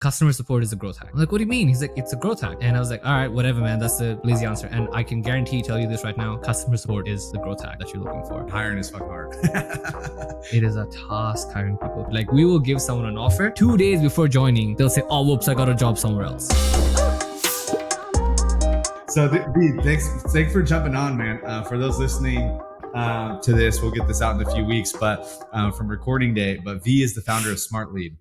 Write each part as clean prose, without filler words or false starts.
customer support is a growth hack. I'm like, what do you mean? He's like, it's a growth hack. And I was like, all right, whatever, man. That's the lazy answer. And I can tell you this right now, customer support is the growth hack that you're looking for. Hiring is fucking hard. It is a task hiring people. Like, we will give someone an offer 2 days before joining. They'll say, oh, whoops, I got a job somewhere else. So V, thanks for jumping on, man. For those listening to this, we'll get this out in a few weeks, but from recording date. But V is the founder of Smartlead.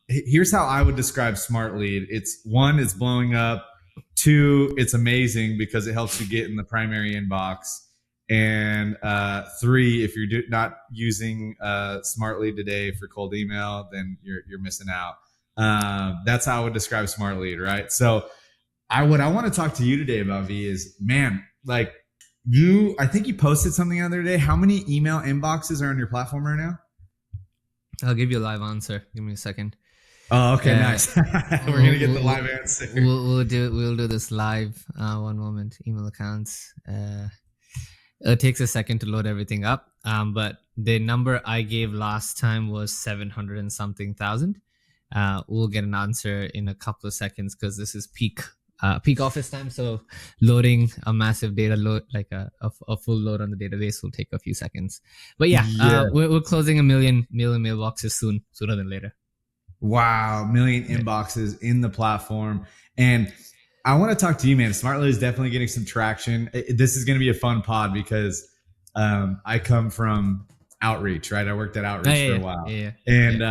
Here's how I would describe Smartlead. It's 1, it's blowing up. 2, it's amazing because it helps you get in the primary inbox. And 3, if you're not using Smartlead today for cold email, then you're missing out. That's how I would describe Smartlead, right? So what I want to talk to you today about, V, is, man, like I think you posted something the other day. How many email inboxes are on your platform right now? I'll give you a live answer. Give me a second. Oh, okay, nice. We're gonna get the live answer. We'll do this live. One moment. Email accounts. It takes a second to load everything up. But the number I gave last time was 700 and something thousand. We'll get an answer in a couple of seconds because this is peak office time. So loading a massive data load, like a full load on the database, will take a few seconds. But we're closing a million mailboxes sooner than later. Wow, million inboxes in the platform. And I want to talk to you, man. Smartlead is definitely getting some traction. This is going to be a fun pod because I come from outreach, right? I worked at outreach for a while. And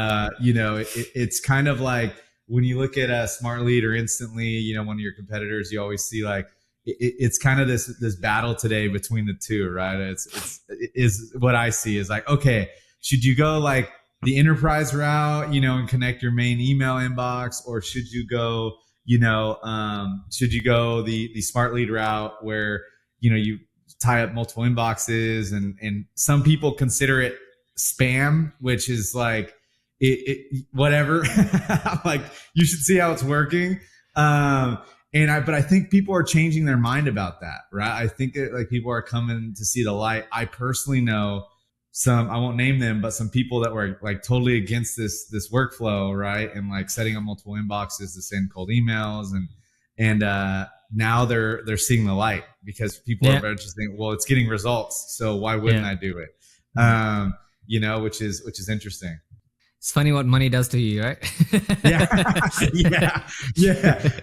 it's kind of like, when you look at Smartlead or Instantly, one of your competitors, you always see like it's kind of this battle today between the two, right? It's what I see is like, okay, should you go like the enterprise route, and connect your main email inbox, or should you go, the Smartlead route where you tie up multiple inboxes, and some people consider it spam, which is like, whatever. Like, you should see how it's working. But I think people are changing their mind about that, right? I think like people are coming to see the light. I personally know some, I won't name them, but some people that were like totally against this workflow, right? And like setting up multiple inboxes to send cold emails, and now they're seeing the light because people are just thinking, well, it's getting results, so why wouldn't I do it? Which is interesting. It's funny what money does to you, right? Yeah.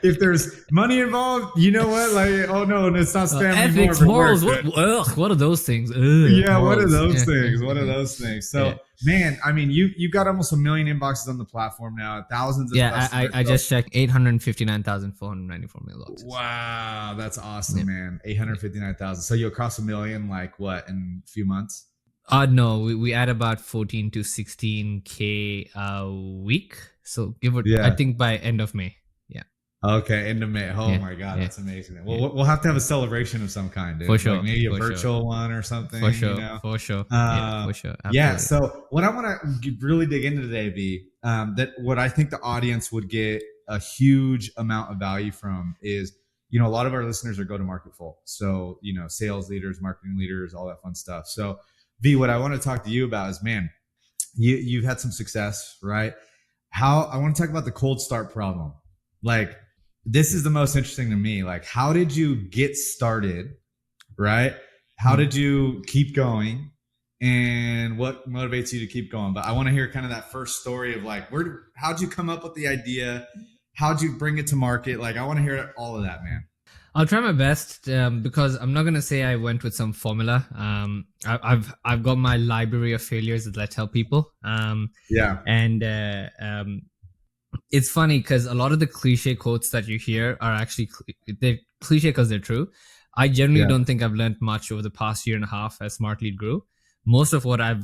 If there's money involved, you know what? Like, oh no, it's not spam anymore. Ethics, morals, what are those things? Morals. What are those things? What are those things? So, man, I mean, you've got almost 1 million inboxes on the platform now, thousands of customers. I just checked 859,494 mailboxes. Wow, that's awesome, man. 859,000. So you'll cross 1 million, like what, in a few months? No, we add about 14 to 16K a week. So I think by end of May. Yeah. Okay, end of May. Oh my God, that's amazing. Well, we'll have to have a celebration of some kind, dude. For sure. Like maybe a virtual one or something. For sure. For sure. For sure. Absolutely. Yeah. So what I want to really dig into today, V, that what I think the audience would get a huge amount of value from is, a lot of our listeners are go-to-market folk. So, sales leaders, marketing leaders, all that fun stuff. So, V, what I want to talk to you about is, man, you've had some success, right? I want to talk about the cold start problem. Like, this is the most interesting to me. Like, how did you get started, right? How did you keep going, and what motivates you to keep going? But I want to hear kind of that first story of like, how'd you come up with the idea? How'd you bring it to market? Like, I want to hear all of that, man. I'll try my best because I'm not gonna say I went with some formula. I've got my library of failures that I tell people. And it's funny because a lot of the cliche quotes that you hear are actually they're cliche because they're true. I generally don't think I've learned much over the past year and a half as Smartlead grew. Most of what I've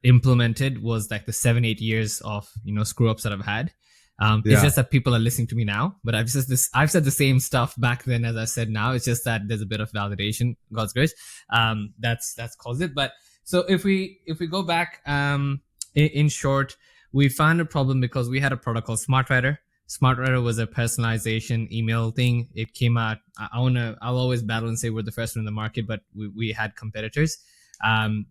implemented was like the 7-8 years of screw ups that I've had. It's just that people are listening to me now, but I've said the same stuff back then as I said now. It's just that there's a bit of validation, God's grace. That's caused it. But so if we go back, in short, we found a problem because we had a product called SmartWriter. SmartWriter was a personalization email thing. It came out. I'll always battle and say we're the first one in the market, but we had competitors, and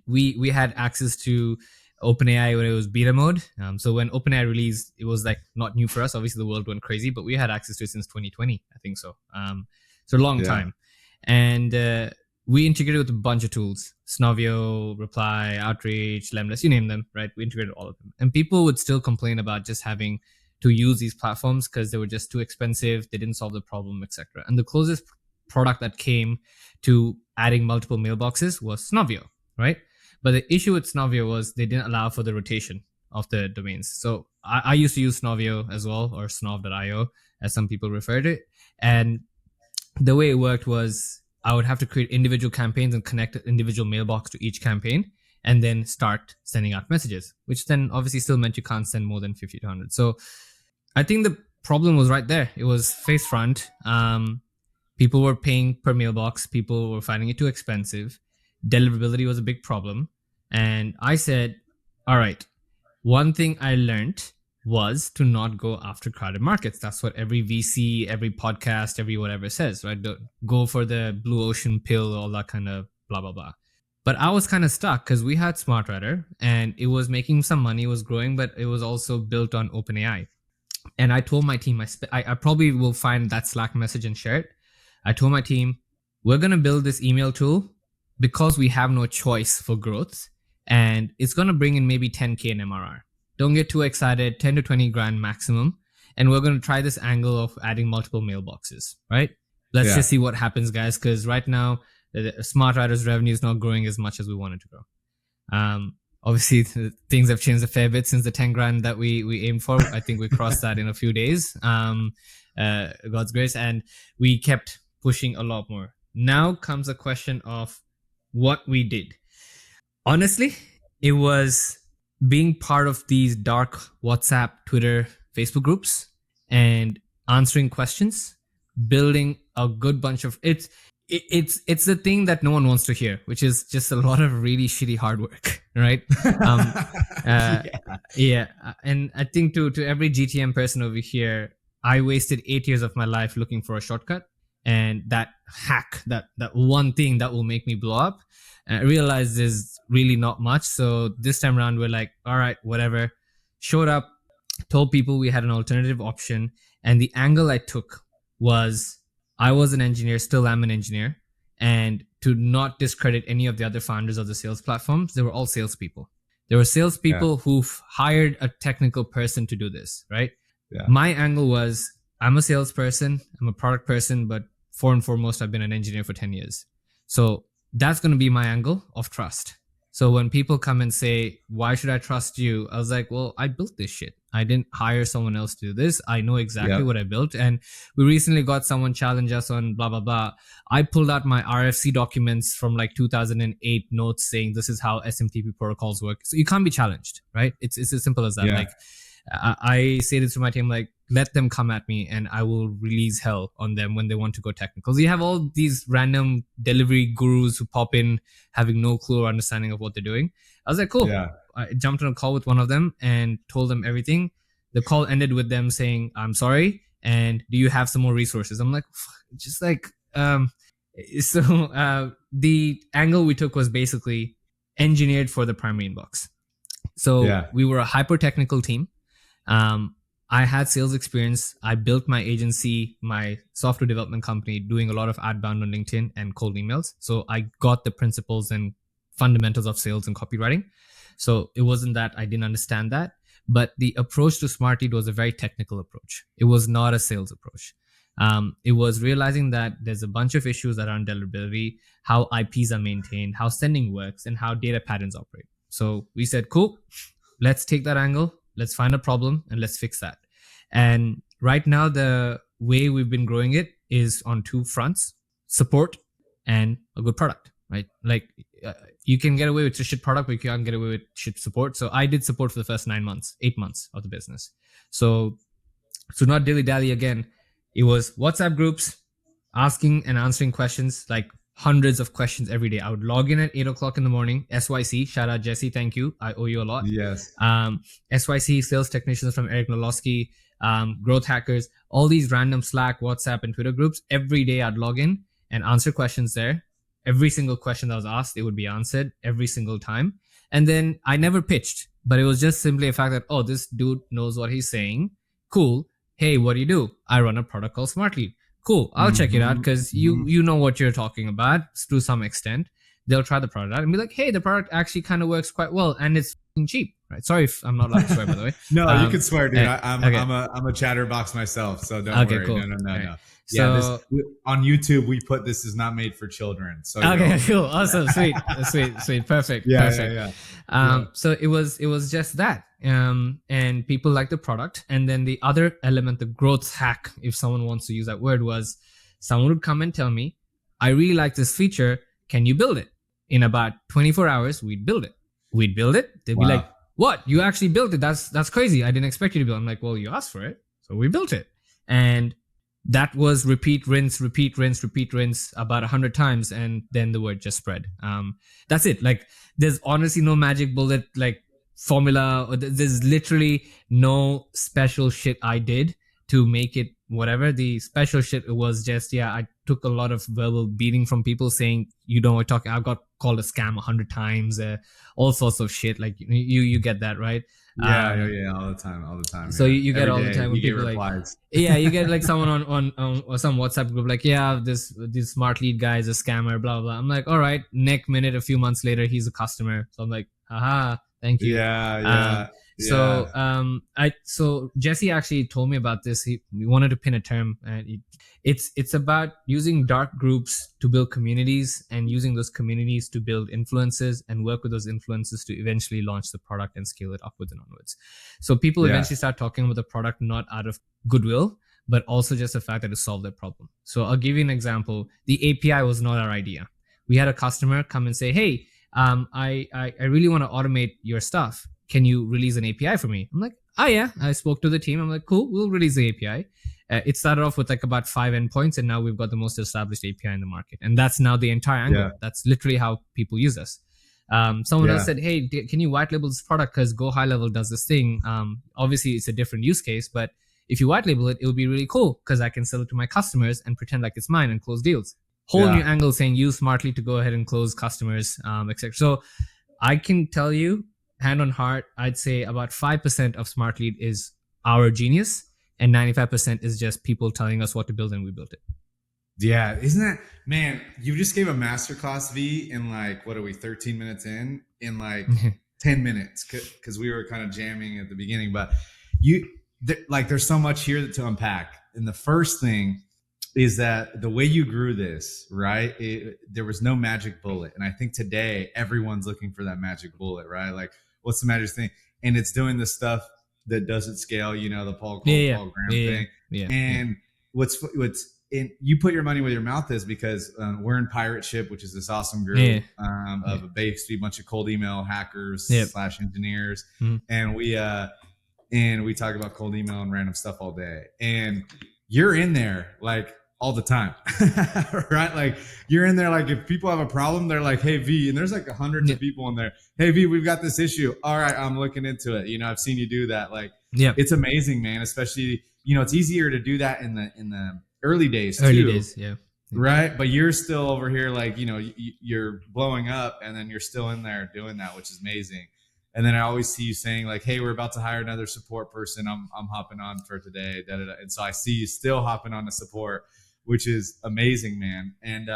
we had access to OpenAI when it was beta mode. So when OpenAI released, it was like not new for us. Obviously, the world went crazy, but we had access to it since 2020, I think so. So a long Yeah. time, and we integrated with a bunch of tools: Snovio, Reply, Outreach, Lemless, you name them, right? We integrated all of them, and people would still complain about just having to use these platforms because they were just too expensive. They didn't solve the problem, etc. And the closest product that came to adding multiple mailboxes was Snovio, right? But the issue with Snovio was they didn't allow for the rotation of the domains. So I used to use Snovio as well, or snov.io, as some people refer to it. And the way it worked was I would have to create individual campaigns and connect an individual mailbox to each campaign and then start sending out messages, which then obviously still meant you can't send more than 50 to 100. So I think the problem was right there. It was face front. People were paying per mailbox. People were finding it too expensive. Deliverability was a big problem. And I said, all right, one thing I learned was to not go after crowded markets. That's what every VC, every podcast, every whatever says, right? Don't go for the blue ocean pill, all that kind of blah, blah, blah. But I was kind of stuck because we had Smartwriter and it was making some money, it was growing, but it was also built on OpenAI. And I told my team, I probably will find that Slack message and share it. I told my team, we're going to build this email tool because we have no choice for growth. And it's going to bring in maybe 10K in MRR. Don't get too excited, 10 to 20 grand maximum. And we're going to try this angle of adding multiple mailboxes, right? Let's just see what happens, guys. Because right now, the Smartwriter's revenue is not growing as much as we want it to grow. Obviously, things have changed a fair bit since the 10 grand that we aimed for. I think we crossed that in a few days. God's grace. And we kept pushing a lot more. Now comes a question of what we did. Honestly, it was being part of these dark WhatsApp, Twitter, Facebook groups and answering questions, building a good bunch of it's the thing that no one wants to hear, which is just a lot of really shitty hard work, right? Yeah. And I think to every GTM person over here, I wasted 8 years of my life looking for a shortcut, and that hack, that one thing that will make me blow up. And I realized there's really not much. So this time around, we're like, all right, whatever. Showed up, told people we had an alternative option. And the angle I took was I was an engineer, still am an engineer. And to not discredit any of the other founders of the sales platforms, they were all salespeople. There were salespeople who've hired a technical person to do this, right? Yeah. My angle was I'm a salesperson, I'm a product person, but foremost, I've been an engineer for 10 years. So that's going to be my angle of trust. So when people come and say, why should I trust you? I was like, well, I built this shit. I didn't hire someone else to do this. I know exactly what I built. And we recently got someone challenge us on blah, blah, blah. I pulled out my RFC documents from like 2008 notes saying this is how SMTP protocols work. So you can't be challenged, right? It's as simple as that. Like I say this to my team, like, let them come at me and I will release hell on them when they want to go technical. So you have all these random delivery gurus who pop in having no clue or understanding of what they're doing. I was like, cool. Yeah. I jumped on a call with one of them and told them everything. The call ended with them saying, I'm sorry. And do you have some more resources? I'm like, just like, the angle we took was basically engineered for the primary inbox. So we were a hyper technical team. I had sales experience. I built my agency, my software development company, doing a lot of outbound on LinkedIn and cold emails. So I got the principles and fundamentals of sales and copywriting. So it wasn't that I didn't understand that, but the approach to Smartlead was a very technical approach. It was not a sales approach. It was realizing that there's a bunch of issues around deliverability, how IPs are maintained, how sending works, and how data patterns operate. So we said, cool, let's take that angle. Let's find a problem and let's fix that. And right now, the way we've been growing it is on two fronts: support and a good product, right? Like you can get away with a shit product, but you can't get away with shit support. So I did support for the first 8 months of the business. So not dilly-dally again. It was WhatsApp groups, asking and answering questions, like hundreds of questions every day. I would log in at 8 o'clock in the morning. SYC, shout out Jesse, thank you. I owe you a lot. Yes. SYC, sales technicians from Eric Nolosky, growth hackers, all these random Slack, WhatsApp, and Twitter groups. Every day I'd log in and answer questions there. Every single question that was asked, it would be answered every single time. And then I never pitched. but it was just simply a fact that, oh, this dude knows what he's saying. Cool. Hey, what do you do? I run a product called Smartlead. Cool. I'll check it out because you know what you're talking about to some extent. They'll try the product out and be like, hey, the product actually kind of works quite well and it's cheap, right? Sorry if I'm not allowed to swear, by the way. No, you can swear, dude. I'm okay. I'm a chatterbox myself, so don't worry. Cool. No. Right. Yeah, so, on YouTube we put this is not made for children. So okay, cool, awesome, sweet, perfect, yeah, perfect. So it was just that, and people like the product. And then the other element, the growth hack, if someone wants to use that word, was someone would come and tell me, I really like this feature. Can you build it? In about 24 hours, we'd build it. They'd be like, what? You actually built it? That's crazy. I didn't expect you to build it. I'm like, well, you asked for it, so we built it. And that was repeat, rinse about 100 times. And then the word just spread. That's it. Like, there's honestly no magic bullet, like, formula. Or there's literally no special shit I did to make it whatever. The special shit was just, I took a lot of verbal beating from people saying, you know what talking. I've got called a scam 100 times, all sorts of shit. Like, you get that, right? Yeah, all the time. So you get every all the time when people like, you get like someone on or some WhatsApp group like, this Smartlead guy is a scammer, blah blah. I'm like, all right. Next minute, a few months later, he's a customer. So I'm like, haha, thank you. So Jesse actually told me about this. He wanted to pin a term, and it's about using dark groups to build communities, and using those communities to build influences, and work with those influences to eventually launch the product and scale it upwards and onwards. So people eventually start talking about the product not out of goodwill, but also just the fact that it solved their problem. So I'll give you an example. The API was not our idea. We had a customer come and say, hey, I really want to automate your stuff. Can you release an API for me? I'm like, oh yeah. I spoke to the team. I'm like, cool, we'll release the API. It started off with like about 5 endpoints, and now we've got the most established API in the market. And that's now the entire angle. That's literally how people use us. Someone else said, hey, can you white label this product? Because Go High Level does this thing. Obviously, it's a different use case, but if you white label it, it'll be really cool because I can sell it to my customers and pretend like it's mine and close deals. Whole new angle saying use Smartlead to go ahead and close customers, etc. So I can tell you, hand on heart, I'd say about 5% of Smartlead is our genius, and 95% is just people telling us what to build, and we built it. Yeah, isn't that, man? You just gave a masterclass, V, in like, what are we, 13 minutes in like 10 minutes, because we were kind of jamming at the beginning. But there's so much here to unpack. And the first thing is that the way you grew this, right? There was no magic bullet. And I think today everyone's looking for that magic bullet, right? Like, what's the magic thing? And it's doing the stuff that doesn't scale, the Paul Graham thing. And what's you put your money where your mouth is, because we're in Pirate Ship, which is this awesome group of basically a bunch of cold email hackers / engineers. And we talk about cold email and random stuff all day. And you're in there like all the time, right? Like, you're in there, like, if people have a problem, they're like, hey V, and there's like hundreds of people in there. Hey V, we've got this issue. All right, I'm looking into it. I've seen you do that. Like, it's amazing, man. Especially, it's easier to do that in the early days too. Right? But you're still over here, like, you're blowing up, and then you're still in there doing that, which is amazing. And then I always see you saying like, hey, we're about to hire another support person. I'm hopping on for today. And so I see you still hopping on the support, which is amazing, man. And,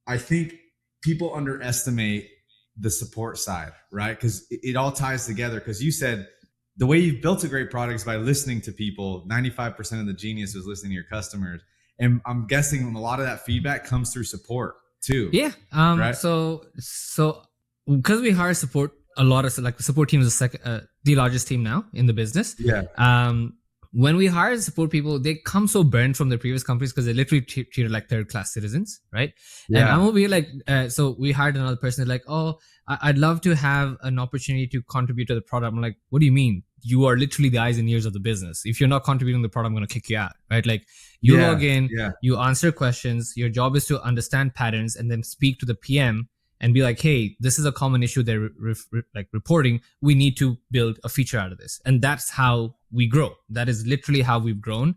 I think people underestimate the support side, right? Because it all ties together. Because you said the way you've built a great product is by listening to people. 95% of the genius is listening to your customers. And I'm guessing a lot of that feedback comes through support too. Yeah. Right? So because we hire support, a lot of, like, the support team is the largest team now in the business. When we hire support people, they come so burnt from their previous companies because they literally treated like third-class citizens, right? And I'm over here like, so we hired another person. They're like, oh, I'd love to have an opportunity to contribute to the product. I'm like, what do you mean? You are literally the eyes and ears of the business. If you're not contributing to the product, I'm going to kick you out, right? Like, you log in, you answer questions. Your job is to understand patterns and then speak to the PM and be like, hey, this is a common issue they're like reporting. We need to build a feature out of this. And that's how we grow. That is literally how we've grown.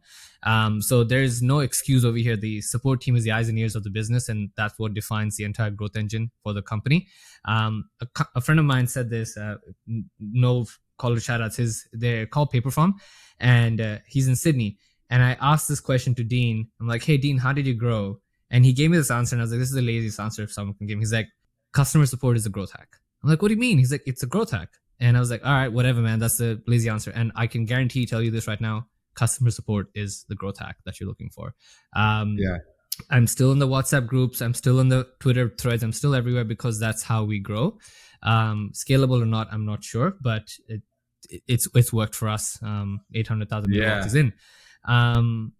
So there's no excuse over here. The support team is the eyes and ears of the business, and that's what defines the entire growth engine for the company. A friend of mine said this, no college shout outs, they're called Paper Farm, and he's in Sydney. And I asked this question to Dean. I'm like, hey, Dean, how did you grow? And he gave me this answer, and I was like, this is the laziest answer if someone can give me. He's like, customer support is a growth hack. I'm like, what do you mean? He's like, it's a growth hack. And I was like, all right, whatever, man. That's the lazy answer. And I can tell you this right now, customer support is the growth hack that you're looking for. Yeah. I'm still in the WhatsApp groups. I'm still in the Twitter threads. I'm still everywhere because that's how we grow. Scalable or not, I'm not sure, but it's worked for us. 800,000 is in.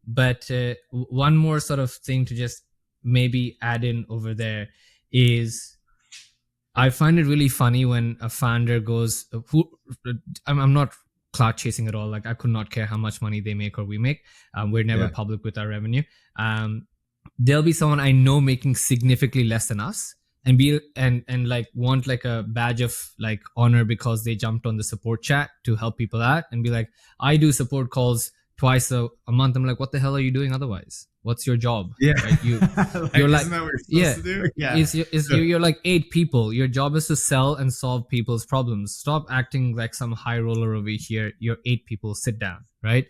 But one more sort of thing to just maybe add in over there is I find it really funny when a founder goes, I'm not cloud chasing at all. Like I could not care how much money they make or we make. We're never public with our revenue. There'll be someone I know making significantly less than us and like want like a badge of like honor because they jumped on the support chat to help people out and be like, I do support calls twice a month. I'm like, what the hell are you doing otherwise? What's your job? Yeah. Right? You're like, isn't that what you're supposed to do? Yeah. You're like 8 people. Your job is to sell and solve people's problems. Stop acting like some high roller over here. You're 8 people. Sit down. Right.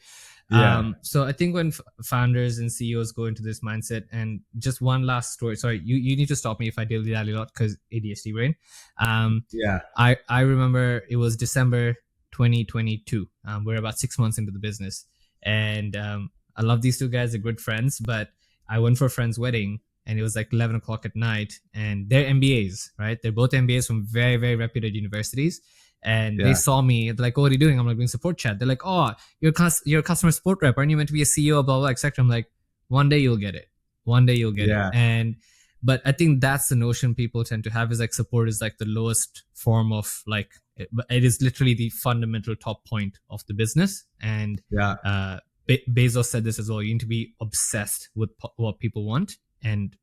Yeah. So I think when founders and CEOs go into this mindset, and just one last story. Sorry, you need to stop me if I dilly-dally a lot because ADHD brain. I remember it was December 2022. We're about 6 months into the business. And I love these 2 guys. They're good friends, but I went for a friend's wedding and it was like 11 o'clock at night and they're MBAs, right? They're both MBAs from very, very reputed universities. And they saw me, they're like, oh, what are you doing? I'm like, doing support chat. They're like, oh, you're a customer support rep. Aren't you meant to be a CEO, blah, blah, etc. I'm like, one day you'll get it. One day you'll get it. But I think that's the notion people tend to have is like support is like the lowest form of like, it is literally the fundamental top point of the business. And Bezos said this as well. You need to be obsessed with what people want. And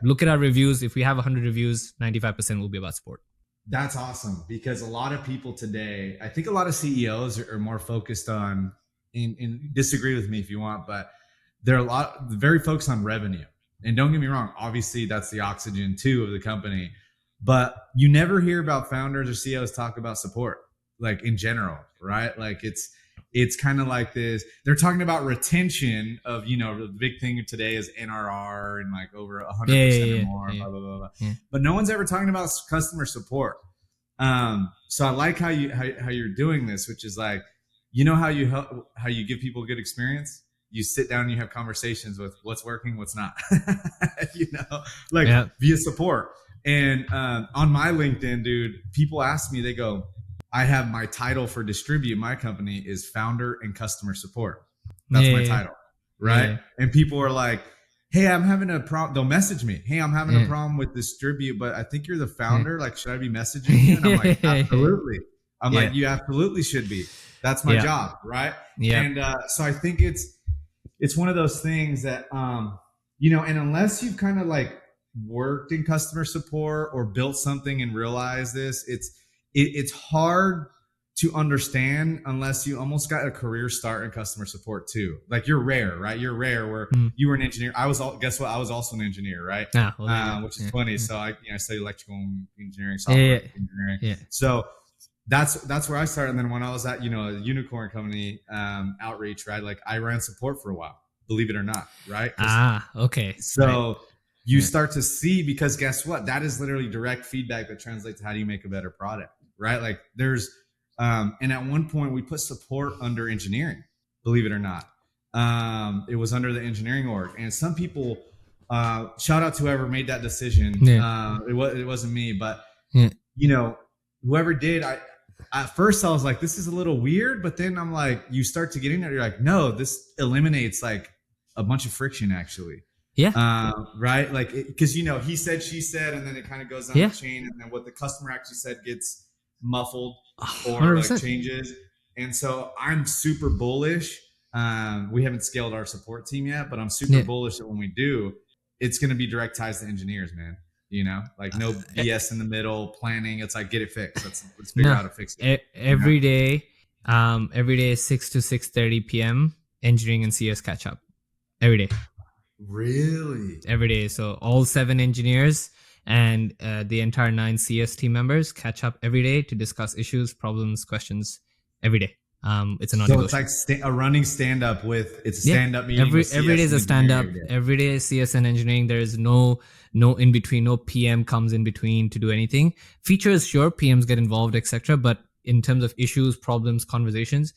look at our reviews. If we have 100 reviews, 95% will be about support. That's awesome because a lot of people today, I think a lot of CEOs are more focused on, and disagree with me if you want, but they're very focused on revenue. And don't get me wrong, obviously that's the oxygen too of the company, but you never hear about founders or CEOs talk about support, like in general, right? Like it's kind of like this, they're talking about retention of, the big thing today is NRR and like over 100% or more, blah, blah, blah, blah. But no one's ever talking about customer support. So I like how you're doing this, which is like, how you give people a good experience. You sit down and you have conversations with what's working, what's not, via support. And on my LinkedIn, dude, people ask me, they go, I have my title for distribute my company is founder and customer support. That's my title. Right. Yeah. And people are like, hey, I'm having a problem. They'll message me. Hey, I'm having a problem with distribute, but I think you're the founder. Like, should I be messaging you? And I'm like, absolutely. I'm like, you absolutely should be. That's my job. Right. Yeah. And so I think it's one of those things that, and unless you've kind of like worked in customer support or built something and realized this, it's hard to understand unless you almost got a career start in customer support too. Like you're rare, right? You're rare where you were an engineer. Guess what? I was also an engineer, right? Which is funny. So I studied electrical engineering, software engineering. Yeah. So that's where I started. And then when I was at, a unicorn company, outreach, right? Like I ran support for a while, believe it or not. Right. Okay. So you start to see, because guess what? That is literally direct feedback that translates to how do you make a better product, right? Like there's, and at one point we put support under engineering, believe it or not. It was under the engineering org, and some people, shout out to whoever made that decision. It wasn't me, but whoever did, at first I was like, this is a little weird, but then I'm like, you start to get in there, you're like, no, this eliminates like a bunch of friction actually. Yeah. Right. Like, because, he said, she said, and then it kind of goes down the chain. And then what the customer actually said gets muffled or 100%. Like changes. And so I'm super bullish. We haven't scaled our support team yet, but I'm super bullish that when we do, it's going to be direct ties to engineers, man. like no BS in the middle, planning. It's like, get it fixed. Let's figure No, out how to fix it. You know? every day, every day 6 to 6:30 p.m. engineering and CS catch up every day. Really? Every day. So all 7 engineers and the entire 9 CS team members catch up every day to discuss issues, problems, questions every day. It's a So it's non-negotiable. like a running stand up it's a Yeah, stand up meeting with every day CS is and a stand engineering up. every day. Every day is CS and engineering. There is no in between. No PM comes in between to do anything. Features, sure, PMs get involved, etc. But in terms of issues, problems, conversations,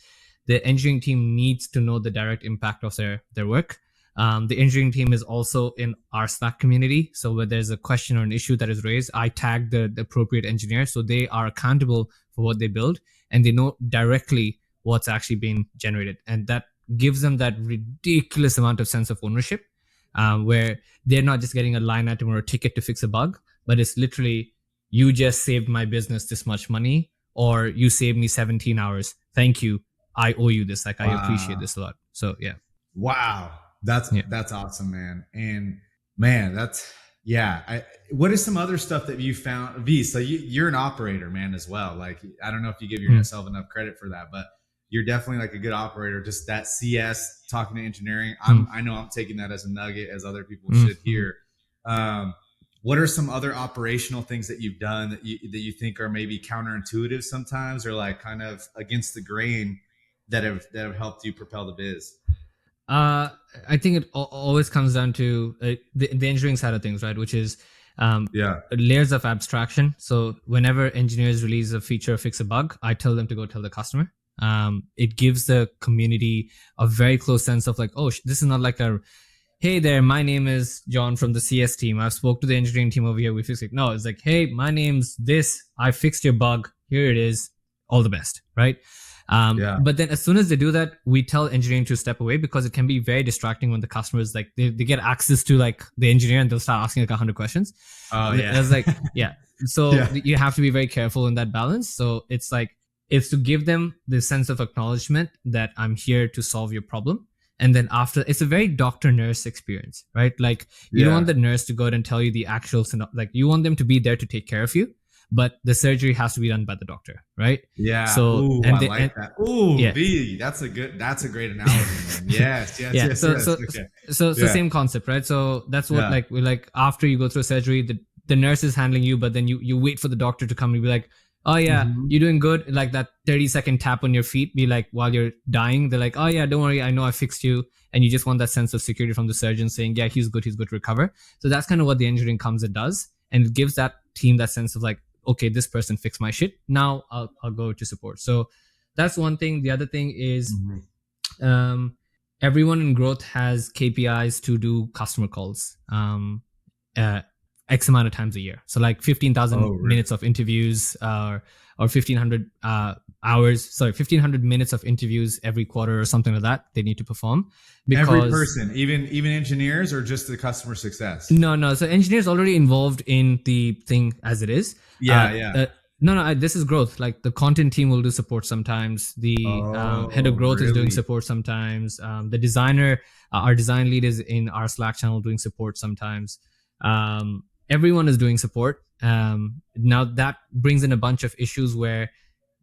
the engineering team needs to know the direct impact of their work. The engineering team is also in our Slack community. So when there's a question or an issue that is raised, I tag the appropriate engineer, so they are accountable for what they build and they know directly what's actually being generated, and that gives them that ridiculous amount of sense of ownership, where they're not just getting a line item or a ticket to fix a bug, but it's literally, you just saved my business this much money, or you saved me 17 hours. Thank you. I owe you this. Like, I appreciate Wow. this a lot. So yeah. Wow. Yeah. That's awesome, man. And man, that's yeah. What is some other stuff that you found? V, so you're an operator, man, as well. Like, I don't know if you give yourself enough credit for that, but you're definitely like a good operator. Just that CS talking to engineering. I know I'm taking that as a nugget, as other people should hear. What are some other operational things that you've done that you think are maybe counterintuitive sometimes, or like kind of against the grain, that have helped you propel the biz? I think it always comes down to the engineering side of things, right? Which is Yeah. layers of abstraction. So whenever engineers release a feature or fix a bug, I tell them to go tell the customer. It gives the community a very close sense of like, oh, this is not like a, hey there, my name is John from the CS team. I've spoke to the engineering team over here. We fixed it. No, it's like, hey, my name's this. I fixed your bug. Here it is. All the best, right? Yeah. But then as soon as they do that, we tell engineering to step away, because it can be very distracting when the customers, like, they get access to like the engineer and they'll start asking like 100 questions. Oh yeah. It's like, yeah. So Yeah. you have to be very careful in that balance. So it's like, it's to give them the sense of acknowledgement that I'm here to solve your problem. And then after, it's a very doctor nurse experience, right? Like, you don't want the nurse to go out and tell you the actual, like, you want them to be there to take care of you, but the surgery has to be done by the doctor, right? Yeah. So, Ooh, and I like that. Ooh, yeah. V, that's a great analogy, man. Yes. Yeah. So same concept, right? So that's what, like, we like, after you go through surgery, the nurse is handling you, but then you wait for the doctor to come and be like, oh yeah, you're doing good. Like that 30-second tap on your feet, be like, while you're dying, they're like, oh yeah, don't worry, I know I fixed you. And you just want that sense of security from the surgeon saying, yeah, he's good to recover. So that's kind of what the engineering comes and does. And it gives that team that sense of like, okay, this person fixed my shit. Now I'll go to support. So that's one thing. The other thing is, everyone in growth has KPIs to do customer calls. X amount of times a year. So like 15,000 minutes of interviews, or 1,500 hours. Sorry, 1,500 minutes of interviews every quarter or something like that. They need to perform. Because every person, even engineers, or just the customer success? No. So engineers already involved in the thing as it is. No. This is growth. Like, the content team will do support sometimes. The head of growth is doing support sometimes. The designer, our design lead, is in our Slack channel doing support sometimes. Everyone is doing support. Now that brings in a bunch of issues where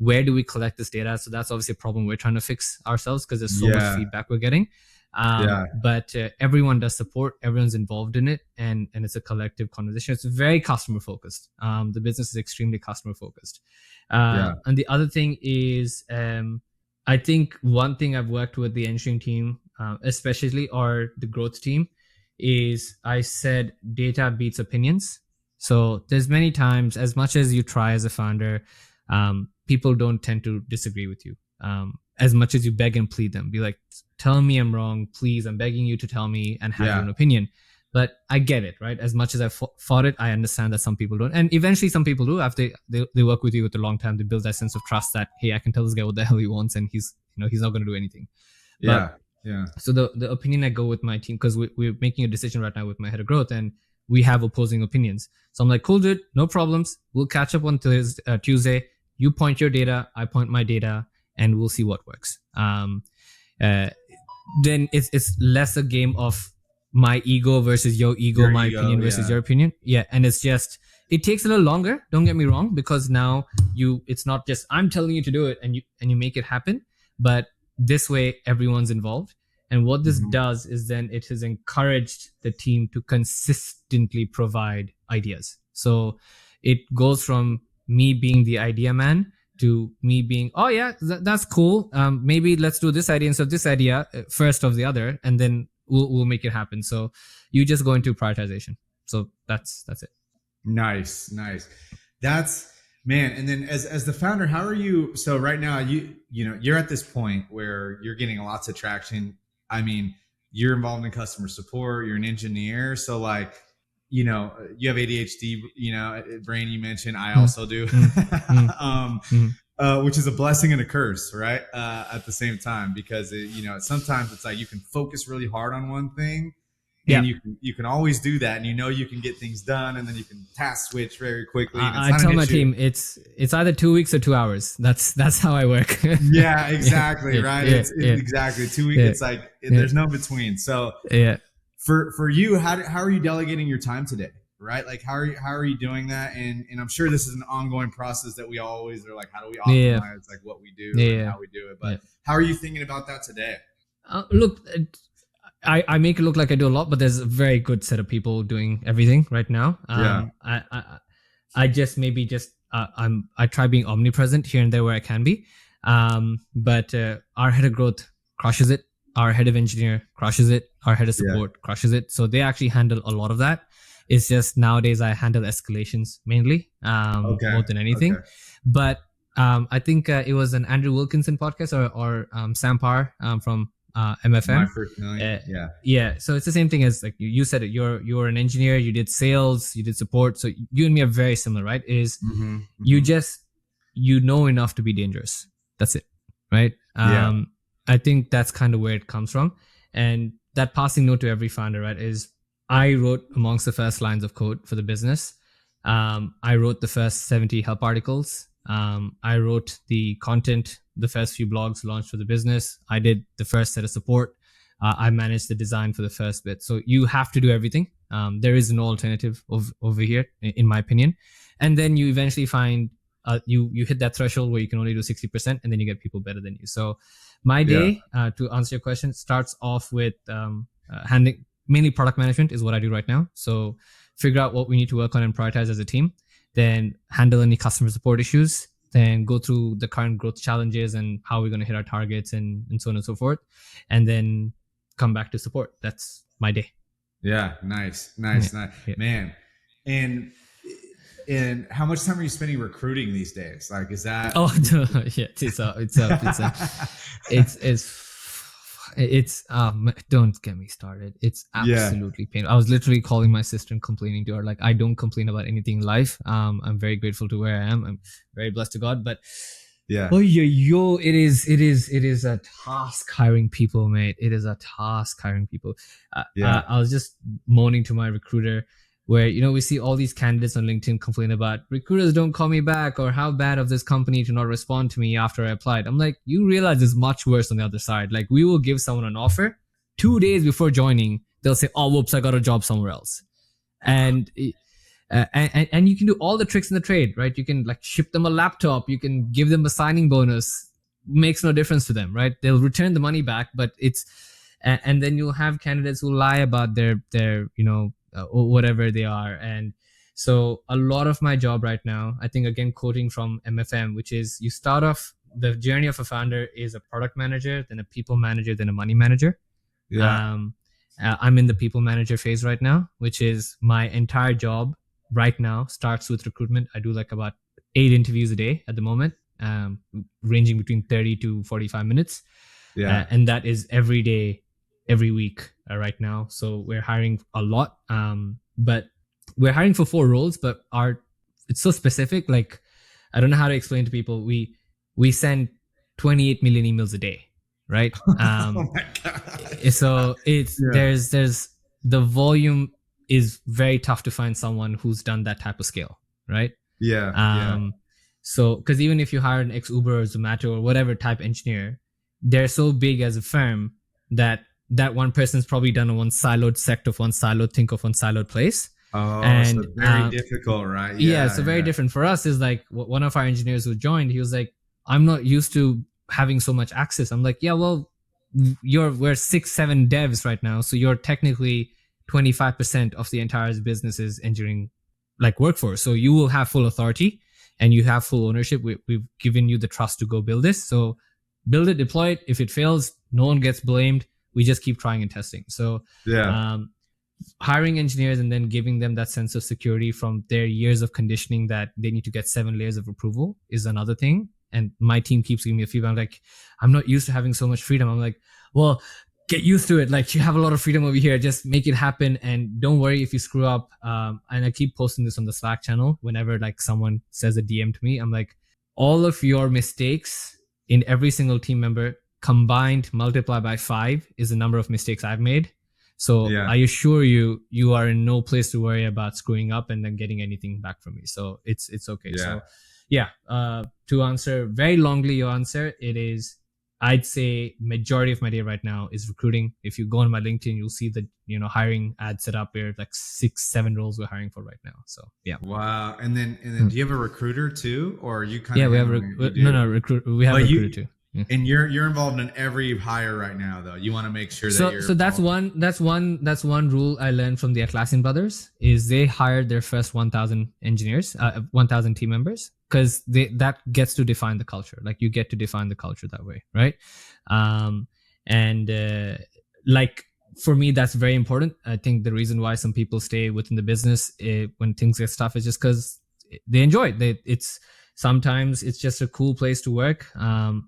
do we collect this data? So that's obviously a problem we're trying to fix ourselves, because there's so much feedback we're getting. But everyone does support. Everyone's involved in it, and it's a collective conversation. It's very customer focused. The business is extremely customer focused. And the other thing is, I think one thing I've worked with the engineering team, especially, or the growth team, is I said data beats opinions. So there's many times, as much as you try as a founder, people don't tend to disagree with you. As much as you beg and plead them, be like, tell me I'm wrong, please, I'm begging you to tell me and have your own opinion. But I get it, right? As much as I fought it, I understand that some people don't. And eventually some people do. After they work with you with a long time, they build that sense of trust that, hey, I can tell this guy what the hell he wants, and he's not going to do anything. So the opinion I go with my team, because we're making a decision right now with my head of growth, and we have opposing opinions. So I'm like, cool, dude, no problems. We'll catch up on Tuesday. You point your data, I point my data, and we'll see what works. Then it's less a game of my ego versus your ego, Your my ego, opinion versus yeah. your opinion. Yeah, and it's just it takes a little longer. Don't get me wrong, because now it's not just I'm telling you to do it and you make it happen, but this way everyone's involved. And what this Mhm. does is then it has encouraged the team to consistently provide ideas. So it goes from me being the idea man to me being, oh yeah, that's cool. Maybe let's do this idea instead of this idea first of the other, and then we'll make it happen. So you just go into prioritization. So that's it. Nice, nice. That's man. And then as the founder, how are you? So right now, you're at this point where you're getting lots of traction. I mean, you're involved in customer support. You're an engineer, so like, you have ADHD. Brain. You mentioned. I Mm, also do. mm, mm, um, mm. which is a blessing and a curse, right? At the same time, because sometimes it's like you can focus really hard on one thing, and Yeah. you can always do that, and you can get things done, and then you can task switch very quickly, and it's I not an tell my issue. team it's either 2 weeks or 2 hours. That's how I work. Yeah, Yeah, exactly, yeah, right. yeah, It's yeah, exactly 2 weeks. yeah, It's like yeah, there's no between. So yeah. for you, how are you delegating your time today? Right, like how are you doing that? And I'm sure this is an ongoing process that we always are like, how do we Yeah, optimize like what we do and yeah, how we do it? yeah. But how are you thinking about that today? Look, I make it look like I do a lot, but there's a very good set of people doing everything right now. Yeah, I just maybe just I try being omnipresent here and there where I can be. But our head of growth crushes it. Our head of engineer crushes it. Our head of yeah. support crushes it. So they actually handle a lot of that. It's just nowadays I handle escalations mainly, Okay, more than anything. okay. But I think it was an Andrew Wilkinson podcast or Sam Parr from My MFM. first million. Uh, Yeah, yeah, so it's the same thing as like you said it. You're an engineer. You did sales. You did support. So you and me are very similar, right? Is mm-hmm, you mm-hmm. just you know enough to be dangerous. That's it, right? Yeah, I think that's kind of where it comes from, and that passing note to every founder, right? Is I wrote amongst the first lines of code for the business. I wrote the first 70 help articles. I wrote the content, the first few blogs launched for the business. I did the first set of support. I managed the design for the first bit. So you have to do everything. There is no alternative over here, in my opinion. And then you eventually find you hit that threshold where you can only do 60%, and then you get people better than you. So my yeah, day, to answer your question, starts off with handling mainly product management is what I do right now. So figure out what we need to work on and prioritize as a team, then handle any customer support issues, then go through the current growth challenges and how we're going to hit our targets and so on and so forth, and then come back to support. That's my day. yeah. Nice, Yeah, nice, nice, yeah. man. And and how much time are you spending recruiting these days? Like, is that? Oh yeah, it's don't get me started. It's Yeah, absolutely painful. I was literally calling my sister and complaining to her. Like, I don't complain about anything in life. I'm very grateful to where I am. I'm very blessed to God. But yeah, oh yo, it is a task hiring people, mate. It is a task hiring people. yeah. I was just moaning to my recruiter, where we see all these candidates on LinkedIn complain about recruiters don't call me back, or how bad of this company to not respond to me after I applied. I'm like, you realize it's much worse on the other side. Like, we will give someone an offer 2 days before joining. They'll say, "Oh, whoops, I got a job somewhere else," and and you can do all the tricks in the trade, right? You can like ship them a laptop, you can give them a signing bonus, makes no difference to them, right? They'll return the money back, but it's and then you'll have candidates who lie about their whatever they are. And so a lot of my job right now, I think, again, quoting from MFM, which is you start off the journey of a founder is a product manager, then a people manager, then a money manager. Yeah. um, I'm in the people manager phase right now, which is my entire job right now starts with recruitment. I do like about 8 interviews a day at the moment, ranging between 30 to 45 minutes. Yeah. And that is every day, every week right now. So we're hiring a lot, but we're hiring for 4 roles, but it's so specific. Like, I don't know how to explain to people. We send 28 million emails a day, right? Oh my god. So it's Yeah. there's the volume is very tough to find someone who's done that type of scale, right? Yeah. Yeah. So because even if you hire an ex Uber or Zomato or whatever type engineer, they're so big as a firm that that one person's probably done on one siloed sect of one siloed think of one siloed place. Oh, so And very difficult, right? yeah, Yeah, so very yeah, different for us is like one of our engineers who joined, he was like, I'm not used to having so much access. I'm like, yeah, well, we're 6 7 devs right now, so you're technically 25% of the entire business's engineering like workforce, so you will have full authority and you have full ownership. We've given you the trust to go build this, so build it, deploy it. If it fails, no one gets blamed. We just keep trying and testing. So yeah, um, hiring engineers and then giving them that sense of security from their years of conditioning that they need to get 7 layers of approval is another thing. And my team keeps giving me a feedback. I'm like, I'm not used to having so much freedom. I'm like, well, get used to it. Like, you have a lot of freedom over here. Just make it happen, and don't worry if you screw up. And I keep posting this on the Slack channel whenever like someone says a DM to me. I'm like, all of your mistakes in every single team member combined multiply by 5 is the number of mistakes I've made. So yeah, I assure you, you are in no place to worry about screwing up and then getting anything back from me. So it's okay. yeah. So yeah, to answer very longly your answer, it is, I'd say majority of my day right now is recruiting. If you go on my LinkedIn, you'll see the hiring ad set up here, like 6 7 roles we're hiring for right now. So yeah. Wow. And then Hmm. do you have a recruiter too, or are you kind Yeah, of we have handling it? You no do. no recruit. We have But recruiter you too. Yeah. and you're involved in every hire right now though. You want to make sure that So you're that's all, one rule I learned from the Atlassian brothers is they hired their first 1,000 engineers, 1,000 team members, because that gets to define the culture. Like, you get to define the culture that way, right? Um, and like, for me, that's very important. I think the reason why some people stay within the business when things get tough is just because they enjoy it. It's sometimes it's just a cool place to work,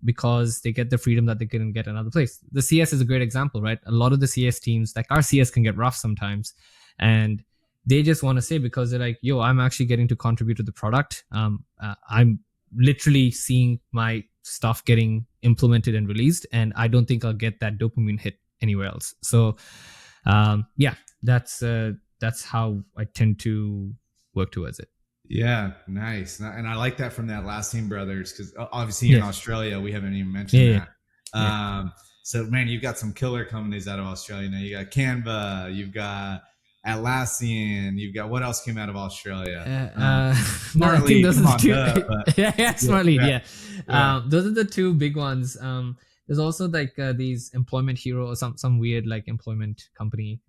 because they get the freedom that they couldn't get another place. The CS is a great example, right? A lot of the CS teams, like our CS, can get rough sometimes, and they just want to say, because they're like, yo, I'm actually getting to contribute to the product. I'm literally seeing my stuff getting implemented and released, and I don't think I'll get that dopamine hit anywhere else. So yeah, that's how I tend to work towards it. yeah, nice. And I like that from the Atlassian brothers because obviously you're in Yeah, Australia. We haven't even yeah, mentioned yeah, that. yeah. So man, you've got some killer companies out of Australia now. You got Canva, you've got Atlassian, you've got what else came out of Australia? No, I think Smartlead, those are come the on, two. but Yeah, yeah, Smartlead. yeah, Yeah, yeah. those are the two big ones. There's also like these employment hero or some weird like employment company.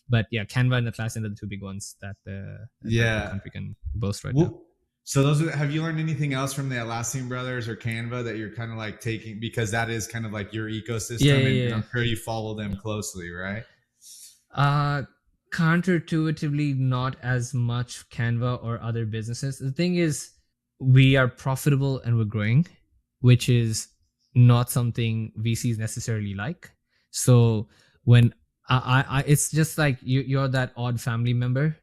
But yeah, Canva and Atlassian are the two big ones that the Yeah. country can boast right now. Well, so have you learned anything else from the Atlassian brothers or Canva that you're kind of like taking because that is kind of like your Yeah, ecosystem and yeah, I'm sure you follow them closely, right? yeah. Counterintuitively, not as much Canva or other businesses. The thing is, we are profitable and we're growing, which is not something VCs necessarily like. So when it's just like you're that odd family member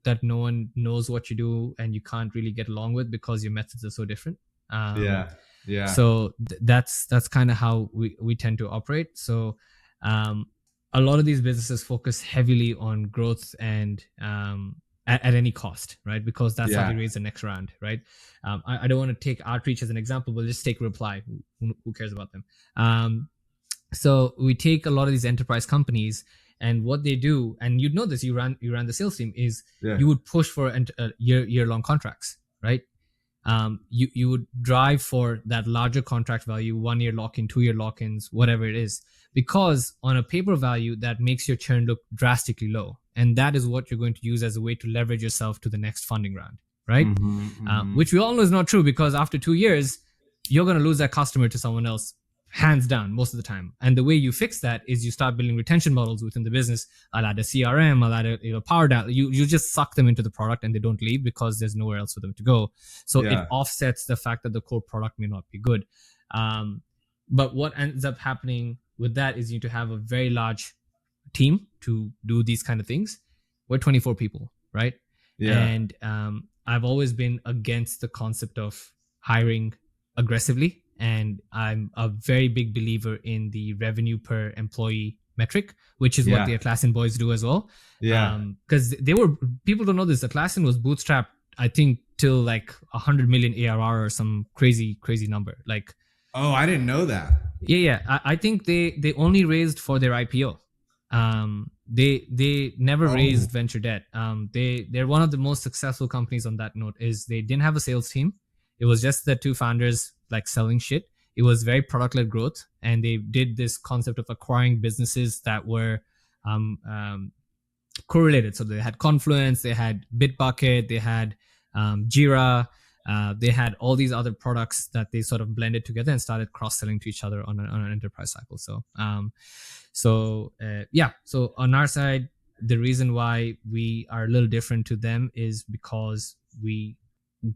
that no one knows what you do and you can't really get along with because your methods are so different. Um, Yeah. Yeah. so that's kind of how we tend to operate. So um, a lot of these businesses focus heavily on growth and at any cost, right? Because that's how they Yeah. raise the next round, right? I don't want to take Outreach as an example, but just take Reply. Who cares about them? So we take a lot of these enterprise companies, and what they do, and you'd know this, you ran the sales team, is Yeah. you would push for year long contracts, right? You would drive for that larger contract value, 1 year lock-in, 2 year lock-ins, whatever it is, because on a paper value that makes your churn look drastically low, and that is what you're going to use as a way to leverage yourself to the next funding round, right? Mm-hmm, mm-hmm. Which we all know is not true, because after 2 years, you're going to lose that customer to someone else, hands down, most of the time. And the way you fix that is you start building retention models within the business. I'll add a CRM, I'll add a power down. You just suck them into the product and they don't leave because there's nowhere else for them to go. So it Yeah. offsets the fact that the core product may not be good. But what ends up happening with that is you need to have a very large team to do these kind of things. We're 24 people, right? Yeah. And I've always been against the concept of hiring aggressively, and I'm a very big believer in the revenue per employee metric, which is what the Yeah. Atlassian boys do as well. Yeah. Because people don't know this. Atlassian was bootstrapped, I think, till like 100 million ARR or some crazy number. Like, Oh, I didn't know that. Yeah. I think they only raised for their IPO. They never Oh, raised venture debt. They're one of the most successful companies on that note. Is they didn't have a sales team. It was just the two founders like selling shit. It was very product led growth, and they did this concept of acquiring businesses that were um, um, correlated. So they had Confluence, they had Bitbucket, they had Jira, they had all these other products that they sort of blended together and started cross selling to each other on an enterprise cycle. So on our side, the reason why we are a little different to them is because we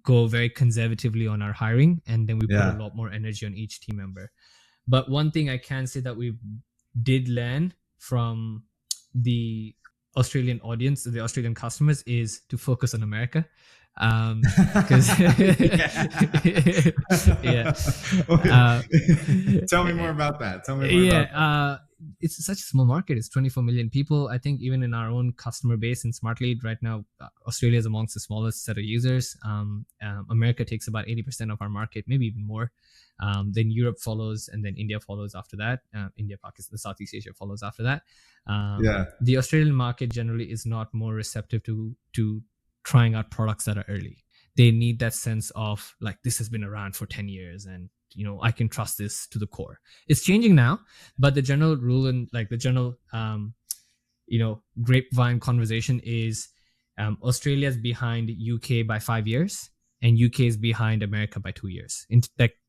go very conservatively on our hiring, and then we put a yeah. lot more energy on each team member. But one thing I can say that we did learn from the Australian audience, the Australian customers, is to focus on America. Because yeah, uh, Tell me more about that. Tell me more yeah, about that. it's such a small market. It's 24 million people. I think even in our own customer base in Smartlead right now, Australia is amongst the smallest set of users. America takes about 80% of our market, maybe even more. Then Europe follows, and then India follows after that. India, Pakistan, Southeast Asia follows after that. Yeah. The Australian market generally is not more receptive to trying out products that are early. They need that sense of like, this has been around for 10 years, and I can trust this to the core. It's changing now, but the general rule and like the general grapevine conversation is Australia's behind UK by 5 years, and UK is behind America by 2 years in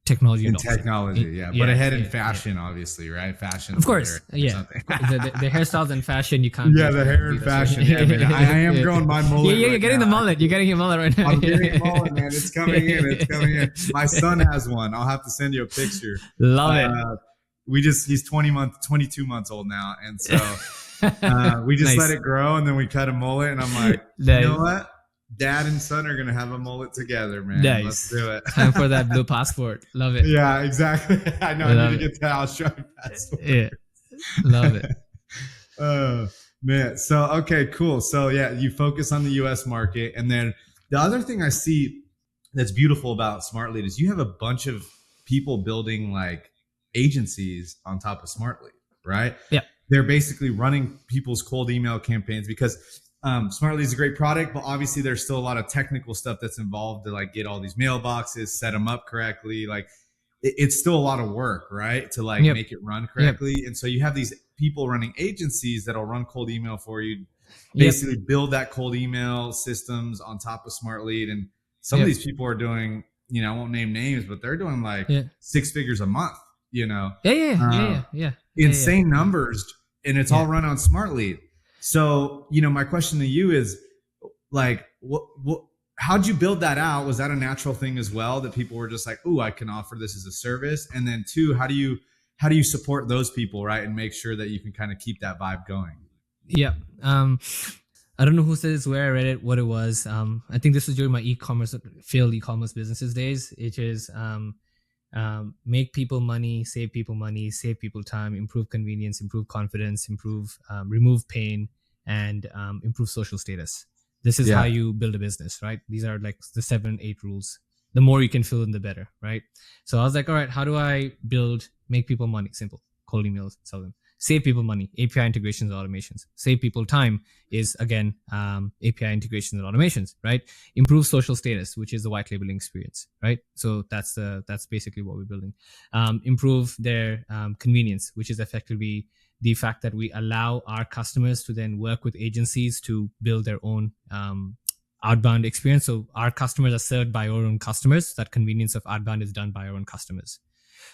technology In adoption. technology, yeah. But ahead in fashion, obviously, right? Fashion, of course, yeah. The hairstyles and fashion, you can't. Yeah, the hair and fashion. Yeah, man. I am growing my mullet. Yeah, you're getting the mullet. You're getting your mullet right now. I'm getting a mullet, man. It's coming in. It's coming in. My son has one. I'll have to send you a picture. Love it. He's 22 months old now, and so we just Nice. let it grow, and then we cut a mullet, and I'm like, you know what? Dad and son are gonna have a mullet together, man. Nice. Let's do it. Time for that blue passport. Love it. Yeah, exactly. I know. I need to get that Australian passport. Yeah, love it. Oh man. So okay, cool. So yeah, you focus on the US market. And then the other thing I see that's beautiful about Smartlead is you have a bunch of people building like agencies on top of Smartlead, right? Yeah. They're basically running people's cold email campaigns because Smartlead is a great product, but obviously there's still a lot of technical stuff that's involved to like get all these mailboxes, set them up correctly. Like it's still a lot of work, right? To like make it run correctly. And so you have these people running agencies that'll run cold email for you, basically build that cold email systems on top of Smartlead. And some of these people are doing, I won't name names, but they're doing like 6 figures a month, insane numbers. And it's all run on Smartlead. So, my question to you is like, how'd you build that out? Was that a natural thing as well that people were just like, "Ooh, I can offer this as a service"? And then two, how do you support those people, right? And make sure that you can kind of keep that vibe going. Yeah. I don't know who said this, where I read it, what it was. I think this was during my failed e-commerce businesses days. It is make people money, save people time, improve convenience, improve confidence, remove pain, and improve social status. This is how you build a business, right? These are like the 7-8 rules. The more you can fill in, the better, right? So I was like, all right, how do I make people money? Simple. Cold emails, sell them. Save people money, API integrations, automations. Save people time is, again, API integrations and automations, right? Improve social status, which is the white labeling experience, right? So that's basically what we're building. Improve their convenience, which is effectively the fact that we allow our customers to then work with agencies to build their own outbound experience. So our customers are served by our own customers. That convenience of outbound is done by our own customers.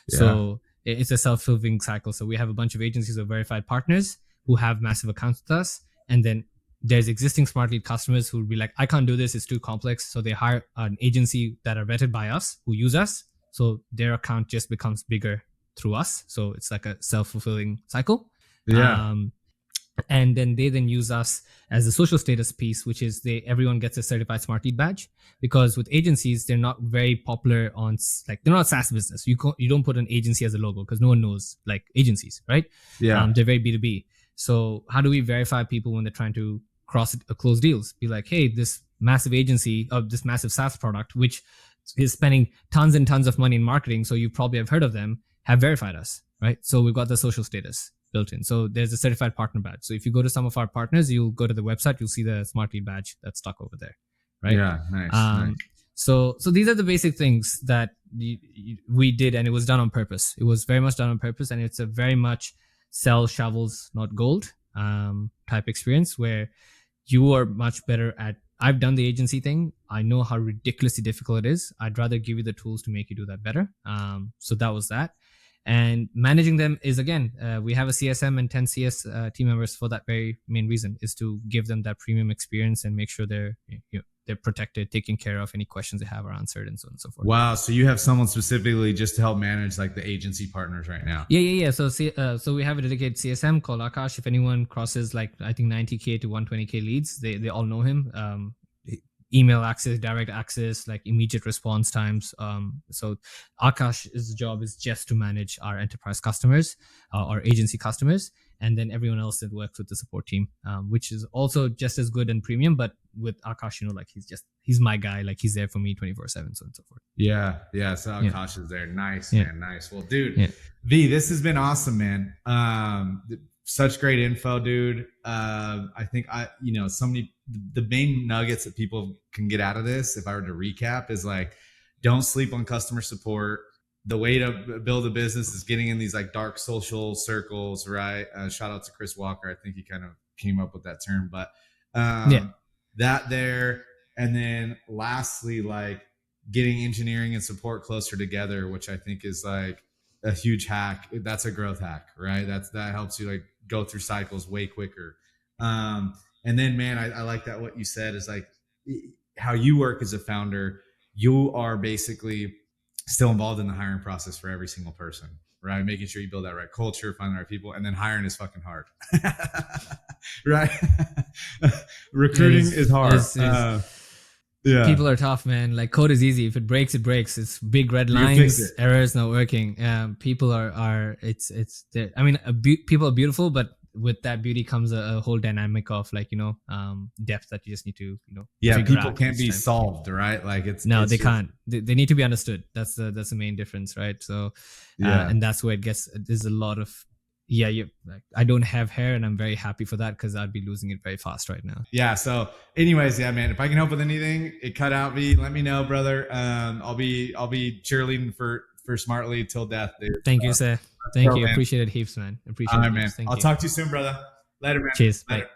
Yeah. So it's a self-fulfilling cycle. So we have a bunch of agencies of verified partners who have massive accounts with us. And then there's existing Smartlead customers who will be like, I can't do this. It's too complex. So they hire an agency that are vetted by us, who use us. So their account just becomes bigger through us. So it's like a self-fulfilling cycle. Yeah. And then they use us as the social status piece, which is everyone gets a certified Smartlead badge, because with agencies, they're not very popular on, like, they're not a SaaS business. You don't put an agency as a logo because no one knows like agencies, right? Yeah. They're very B2B. So how do we verify people when they're trying to close deals? Be like, hey, this massive agency of this massive SaaS product, which is spending tons and tons of money in marketing, so you probably have heard of them, have verified us, right? So we've got the social status built in. So there's a certified partner badge. So if you go to some of our partners, you'll go to the website, you'll see the Smartlead badge that's stuck over there, right? Yeah, nice. So these are the basic things that we did, and it was done on purpose. It was very much done on purpose, and it's a very much sell shovels, not gold type experience where you are much better at. I've done the agency thing. I know how ridiculously difficult it is. I'd rather give you the tools to make you do that better. So that was that. And managing them is, again, we have a CSM and 10 CS team members for that very main reason, is to give them that premium experience and make sure they're protected, taken care of, any questions they have are answered, and so on and so forth. Wow. So you have someone specifically just to help manage like the agency partners right now? Yeah. So we have a dedicated CSM called Akash. If anyone crosses like, I think 90K to 120K leads, they all know him. Email access, direct access, like immediate response times. So Akash's job is just to manage our enterprise customers, our agency customers, and then everyone else that works with the support team, which is also just as good and premium. But with Akash, like he's my guy. Like he's there for me 24/7, so on and so forth. Yeah. So Akash is there. Nice, man. Nice. Well, dude, V, this has been awesome, man. Such great info, dude. I think the main nuggets that people can get out of this, if I were to recap, is like, don't sleep on customer support. The way to build a business is getting in these like dark social circles, right? Shout out to Chris Walker. I think he kind of came up with that term, but that there. And then lastly, like getting engineering and support closer together, which I think is like a huge hack. That's a growth hack, right? That helps you like go through cycles way quicker. And then, man, I like that what you said is like how you work as a founder. You are basically still involved in the hiring process for every single person, right? Making sure you build that right culture, find the right people, and then hiring is fucking hard, right? Recruiting is hard. Yeah. People are tough, man. Like code is easy. If it breaks, it breaks. It's big red lines, errors not working. People are I mean, people are beautiful, but with that beauty comes a whole dynamic of like, depth that you just need to, people can't be solved, right? Like they can't. They need to be understood. That's the main difference, right? So, and that's where there's a lot of, I don't have hair, and I'm very happy for that because I'd be losing it very fast right now. Yeah. So anyways, man, if I can help with anything, it cut out me, let me know, brother. I'll be cheerleading for Smartlead till death, dude. Thank you, sir. Thank you. Man. Appreciate it heaps, man. Appreciate it. Man. I'll talk to you soon, brother. Later, man. Cheers. Later. Bye.